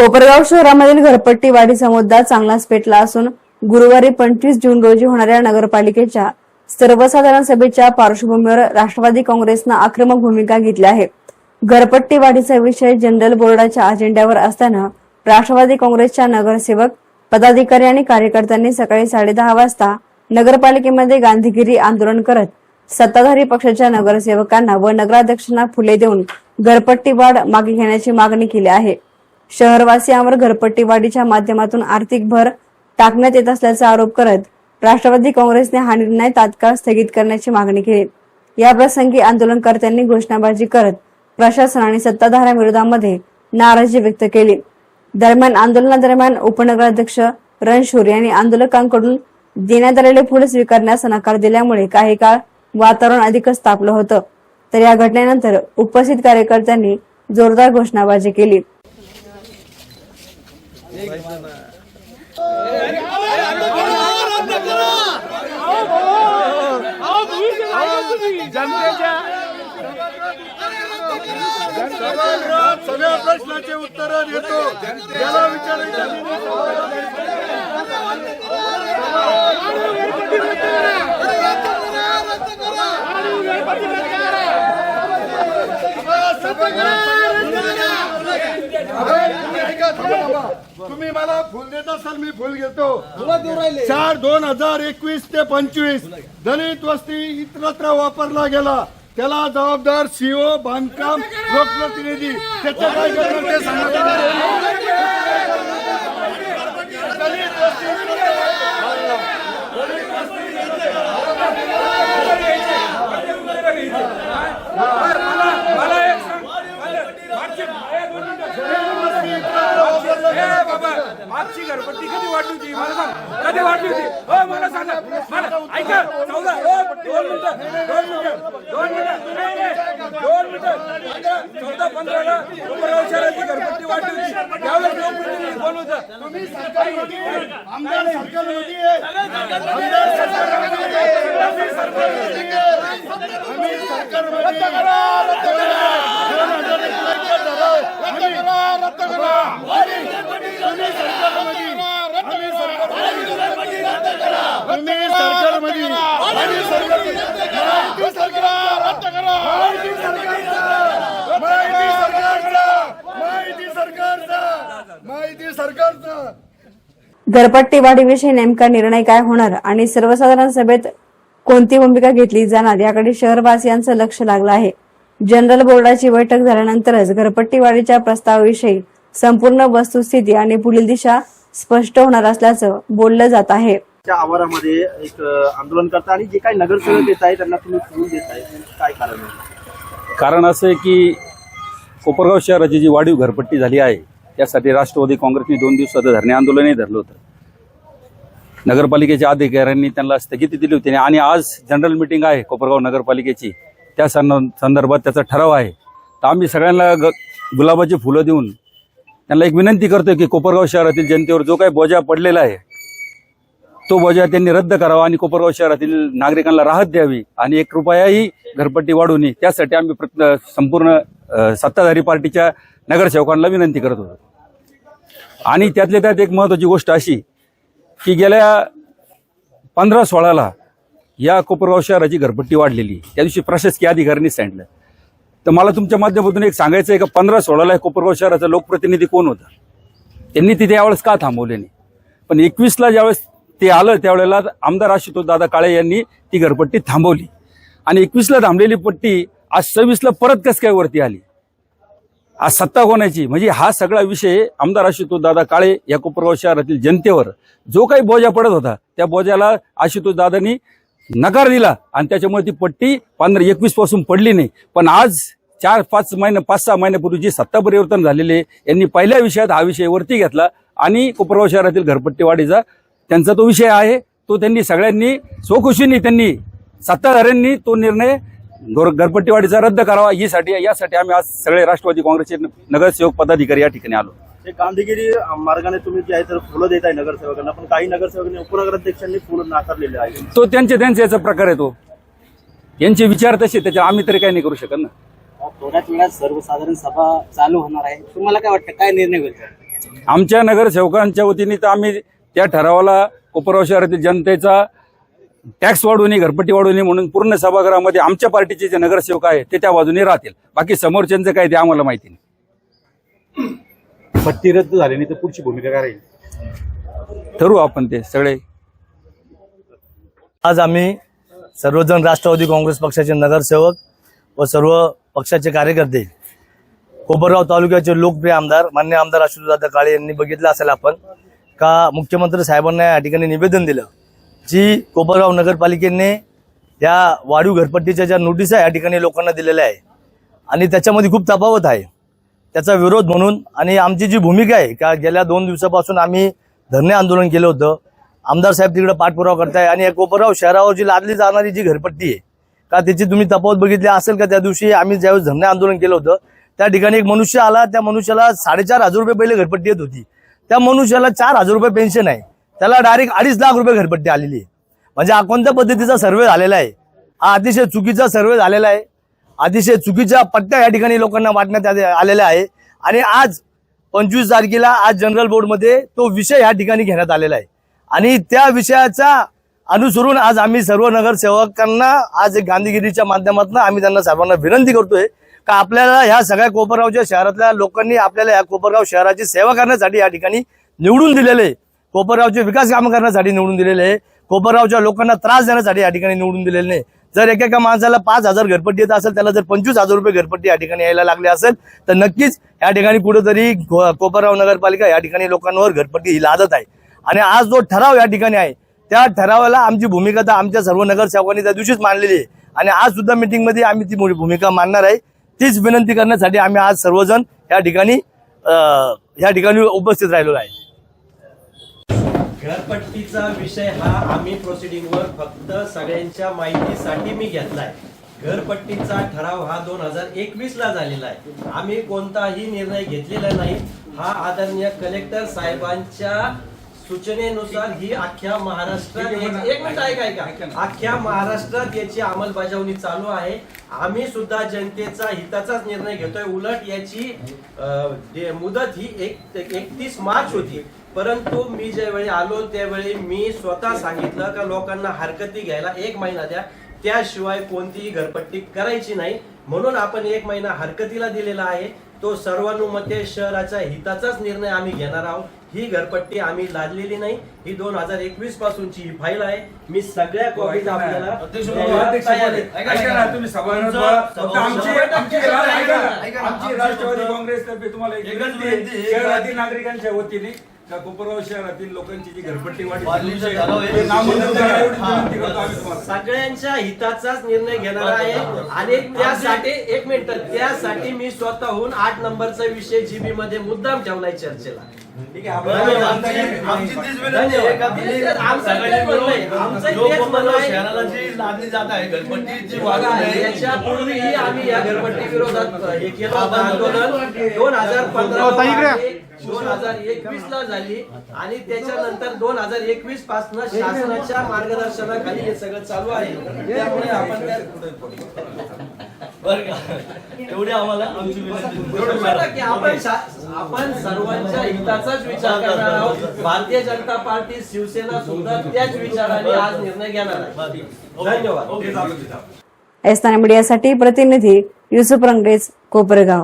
कोपरगाव शहरामधील घरपट्टी वाढीचा मुद्दा चांगलाच पेटला असून गुरुवारी 25 जून रोजी होणाऱ्या नगरपालिकेच्या सर्वसाधारण सभेच्या पार्श्वभूमीवर राष्ट्रवादी काँग्रेसनं आक्रमक भूमिका घेतली आहे। घरपट्टी वाढीचा विषय जनरल बोर्डाच्या अजेंड्यावर असताना राष्ट्रवादी काँग्रेसच्या नगरसेवक पदाधिकारी आणि कार्यकर्त्यांनी सकाळी 10:30 वाजता नगरपालिकेमध्ये गांधीगिरी आंदोलन करत सत्ताधारी पक्षाच्या नगरसेवकांना व नगराध्यक्षांना फुले देऊन घरपट्टी वाढ मागे घेण्याची मागणी केली आहे। शहरवासियांवर घरपट्टी वाढीच्या माध्यमातून आर्थिक भर टाकण्यात येत असल्याचा आरोप करत राष्ट्रवादी काँग्रेसने हा निर्णय तात्काळ स्थगित करण्याची मागणी केली। या प्रसंगी आंदोलनकर्त्यांनी घोषणाबाजी करत प्रशासन आणि सत्ताधाऱ्यांविरोधामध्ये नाराजी व्यक्त केली। दरम्यान आंदोलनादरम्यान उपनगराध्यक्ष रणशूर यांनी आंदोलकांकडून देण्यात आलेले फुले स्वीकारण्यास नकार दिल्यामुळे काही काळ वातावरण अधिकच तापलं होतं। तर या घटनेनंतर उपस्थित कार्यकर्त्यांनी जोरदार घोषणाबाजी केली। सगळ्या प्रश्नाचे उत्तर देतो याला तुम्ही मला फुल देत असाल मी फुल घेतो। 4/2021 ते 25 दलित वस्ती इतरत्र वापरला गेला त्याला जबाबदार सीओ बांधकाम लोकप्रतिनिधी त्याचं काय करणार ते सांगा। मागची घरपट्टी कधी वाढली होती मला सांग, कधी वाढली होती? हो मला सांगा, मला ऐका 14 2 मिनिटं 14-15 ला कोपरगाव शहराची घरपट्टी वाढली होती त्यावेळेस लोकप्रतिनिधी कोण होतं? तुम्ही आमदार सरकारमध्ये घरपट्टी वाढीविषयी नेमका निर्णय काय होणार आणि सर्वसाधारण सभेत कोणती भूमिका घेतली जाणार याकडे शहरवासियांचं लक्ष लागलं आहे। जनरल बोर्डाची बैठक झाल्यानंतरच घरपट्टी वाढीच्या प्रस्तावाविषयी संपूर्ण वस्तुस्थिती आणि पुढील दिशा स्पष्ट होणार असल्याचं बोललं जात आहे। आवारामध्ये एक आंदोलन करता आणि जे काही नगरसेवक येत आहे त्यांना तुम्ही फुल देत आहे, काय कारण आहे? कारण असं आहे की कोपरगाव शहराची जी वाढीव घरपट्टी झाली आहे त्यासाठी राष्ट्रवादी काँग्रेसने 2 दिवसाचं धरणे आंदोलनही धरलं होतं। नगरपालिकेच्या अधिकाऱ्यांनी त्यांना स्थगिती दिली होती आणि आज जनरल मीटिंग आहे कोपरगाव नगरपालिकेची, त्या संदर्भात त्याचा ठराव आहे। तर आम्ही सगळ्यांना गुलाबाची फुलं देऊन त्यांना एक विनंती करतोय की कोपरगाव शहरातील जनतेवर जो काही बोजा पडलेला आहे तो बोजा त्यांनी रद्द करावा आणि कोपरगाव शहरातील नागरिकांना राहत द्यावी आणि 1 रुपयाही घरपट्टी वाढवू नये त्यासाठी आम्ही संपूर्ण सत्ताधारी पार्टीच्या नगरसेवकांना विनंती करत होतो। आणि त्यातल्या त्यात एक महत्त्वाची गोष्ट अशी की गेल्या 15-16ला या कोपरगाव शहराची घरपट्टी वाढलेली, त्या दिवशी प्रशासकीय अधिकाऱ्यांनी सांगितलं। तर मला तुमच्या माध्यमातून एक सांगायचं आहे का 15-16ला कोपरगाव शहराचा लोकप्रतिनिधी कोण होता, त्यांनी तिथे यावेळेस का थांबवले नाही? पण 21ला ज्यावेळेस ते आलं त्यावेळेला आमदार आशुतोष दादा काळे यांनी ती घरपट्टी थांबवली आणि 21ला थांबलेली पट्टी आज 26ला परत कस काय वरती आली? आज सत्ता कोणाची? म्हणजे हा सगळा विषय आमदार आशुतोष दादा काळे या कोपरगाव शहरातील जनतेवर जो काही बोजा पडत होता त्या बोजाला आशुतोष दादांनी नकार दिला आणि त्याच्यामुळे ती पट्टी 15-21 पासून पडली नाही। पण आज 4-5 महिने 5-6 महिन्यापूर्वी जी सत्ता परिवर्तन झालेले यांनी पहिल्या विषयात हा विषय वरती घेतला आणि कोपरगाव शहरातील घरपट्टी वाढीचा त्यांचा तो विषय आहे तो त्यांनी सगळ्यांनी स्वखुशीने त्यांनी सत्ताधाऱ्यांनी तो निर्णय घरपट्टी वाढीचा रद्द करावा यासाठी आम्ही आज सगळे राष्ट्रवादी काँग्रेसचे नगरसेवक पदाधिकारी या ठिकाणी आलो। गांधीगिरी मार्गाने तुम्ही जे आहे तर फुलं देत आहे नगरसेवकांना, पण काही नगरसेवकांनी उपनगराध्यक्षांनी फुलं नाकारलेले आहे। तो त्यांच्या याचा प्रकार आहे, तो यांचे विचार तसे, त्याच्या आम्ही तरी काही नाही करू शकत ना। थोड्याच वेळात सर्वसाधारण सभा चालू होणार आहे, तुम्हाला काय वाटतं काय निर्णय होईल? आमच्या नगरसेवकांच्या वतीने तर आम्ही त्या ठरावाला कोपरगाव शहरातील जनतेचा टॅक्स वाढवू नये, घरपट्टी वाढवू नये म्हणून पूर्ण सभागृहामध्ये आमच्या पार्टीचे जे नगरसेवक आहे ते त्या बाजूने राहतील. बाकी समोरच्यांचं काय ते आम्हाला माहिती नाही. पट्टी रद्द झाली नाही तर पुढची भूमिका काय राहील? ठरवू आपण ते सगळे. आज आम्ही सर्वजण राष्ट्रवादी काँग्रेस पक्षाचे नगरसेवक व सर्व पक्षाचे कार्यकर्ते कोपरगाव तालुक्याचे लोकप्रिय आमदार मान्य आमदार आशुतोषदादा काळे यांनी बघितलं असेल आपण का मुख्यमंत्री साहेबांना या ठिकाणी निवेदन दिलं, जी कोपरगाव नगरपालिकेने या वाढीव घरपट्टीच्या ज्या नोटीस आहे या ठिकाणी लोकांना दिलेल्या आहे आणि त्याच्यामध्ये खूप तफावत आहे. त्याचा विरोध म्हणून आणि आमची जी भूमिका आहे का गेल्या 2 दिवसापासून आम्ही धरणे आंदोलन केलं होतं. आमदार साहेब तिकडे पाठपुरावा करताय आणि या कोपरगाव शहरावर जी लादली जाणारी जी घरपट्टी आहे का त्याची तुम्ही तफावत बघितली असेल का? त्या दिवशी आम्ही ज्यावेळेस धरणे आंदोलन केलं होतं त्या ठिकाणी एक मनुष्य आला, त्या मनुष्याला 4,500 रुपये पहिले घरपट्टी येत होती, त्या मनुष्याला 4,000 रुपये पेन्शन आहे, त्याला डायरेक्ट 2.5 लाख रुपये घरपट्टी आलेली आहे. म्हणजे हा कोणत्या पद्धतीचा सर्व्हे झालेला आहे? हा अतिशय चुकीचा सर्व्हे झालेला आहे. अतिशय चुकीच्या पट्ट्या या ठिकाणी लोकांना वाटण्यात आलेल्या आहे आणि आज 25 तारखेला आज जनरल बोर्डमध्ये तो विषय या ठिकाणी घेण्यात आलेला आहे आणि त्या विषयाचा अनुसरून आज आम्ही सर्व नगरसेवकांना आज एक गांधीगिरीच्या माध्यमातून आम्ही त्यांना सर्वांना विनंती करतोय का आपल्याला ह्या सगळ्या कोपरगावच्या शहरातल्या लोकांनी आपल्याला या कोपरगाव शहराची सेवा करण्यासाठी या ठिकाणी निवडून दिलेले, कोपरगावचे विकास कामं करण्यासाठी निवडून दिलेले, कोपरगावच्या लोकांना त्रास देण्यासाठी या ठिकाणी निवडून दिलेले नाही. जर एका माणसाला 5,000 घरपट्टी येत असेल, त्याला जर 25,000 रुपये घरपट्टी या ठिकाणी यायला लागले असेल तर नक्कीच या ठिकाणी कुठेतरी कोपरगाव नगरपालिका या ठिकाणी लोकांवर घरपट्टी ही लादत आहे. आणि आज जो ठराव या ठिकाणी आहे त्या ठरावाला आमची भूमिका तर आमच्या सर्व नगरसेवकांनी त्या दिवशीच मांडलेली आहे आणि आज सुद्धा मीटिंगमध्ये आम्ही ती भूमिका मांडणार आहे. तीच विनंती करण्यासाठी आम्ही आज सर्वजण या ठिकाणी उपस्थित राहिलो आहे. घरपट्टीचा विषय हा आम्ही प्रोसिडिंगवर फक्त सगळ्यांच्या माहितीसाठी मी घेतलाय. घरपट्टीचा ठराव हा 2021 ला झालेला आहे. आम्ही कोणताही निर्णय घेतलेला नाही. हा आदरणीय कलेक्टर साहेबांच्या सूचनेनुसार ही अख्ख्या महाराष्ट्रात एक मिनिट ऐका अख्ख्या महाराष्ट्रात याची अंमलबजावणी चालू आहे. आम्ही सुद्धा जनतेचा हिताचाच निर्णय घेतोय. उलट याची मुदत ही 31 मार्च होती, परंतु मी ज्यावेळी आलो त्यावेळी मी स्वतः सांगितलं का लोकांना हरकती घ्यायला 1 महिना द्या, त्याशिवाय कोणतीही घरपट्टी करायची नाही. म्हणून आपण 1 महिना हरकतीला दिलेला आहे. तो सर्वानुमते शहराच्या हिताचाच निर्णय आम्ही घेणार आहोत. ही घरपट्टी आम्ही लादलेली नाही. ही 2021 पासूनची ही फाईल आहे. मी सगळ्या कॉपीज आपल्याला तुम्ही आमची राष्ट्रवादी काँग्रेस तर्फे तुम्हाला एक विनंती आहे. शहरातील नागरिकांच्या वतीने का कोपरगाव शहरातील लोकांची जी घरपट्टी वाढली सगळ्यांच्या हिताचाच निर्णय घेणार आहे आणि त्यासाठी 1 मिनिट त्यासाठी मी स्वतःहून 8 नंबरचा विषय जीबी मध्ये मुद्दाम ठेवलाय चर्चेला. ठीक आहे. याच्यापूर्वीही आम्ही या घरपट्टी विरोधात हे केलं होतं आंदोलन. 2021 ला झाली आणि त्याच्यानंतर 2021 पासून शासनाच्या मार्गदर्शनाखाली हे सगळं चालू आहे. त्यामुळे आपण एवढी आम्हाला आमची की आपण सर्वांच्या हिताचाच विचार करणार आहोत. भारतीय जनता पार्टी शिवसेना सुद्धा त्याच विचाराने आज निर्णय घेणार आहे. धन्यवाद. एस्ताना मीडियासाठी प्रतिनिधी युसुफ रंगेज, कोपरगाव.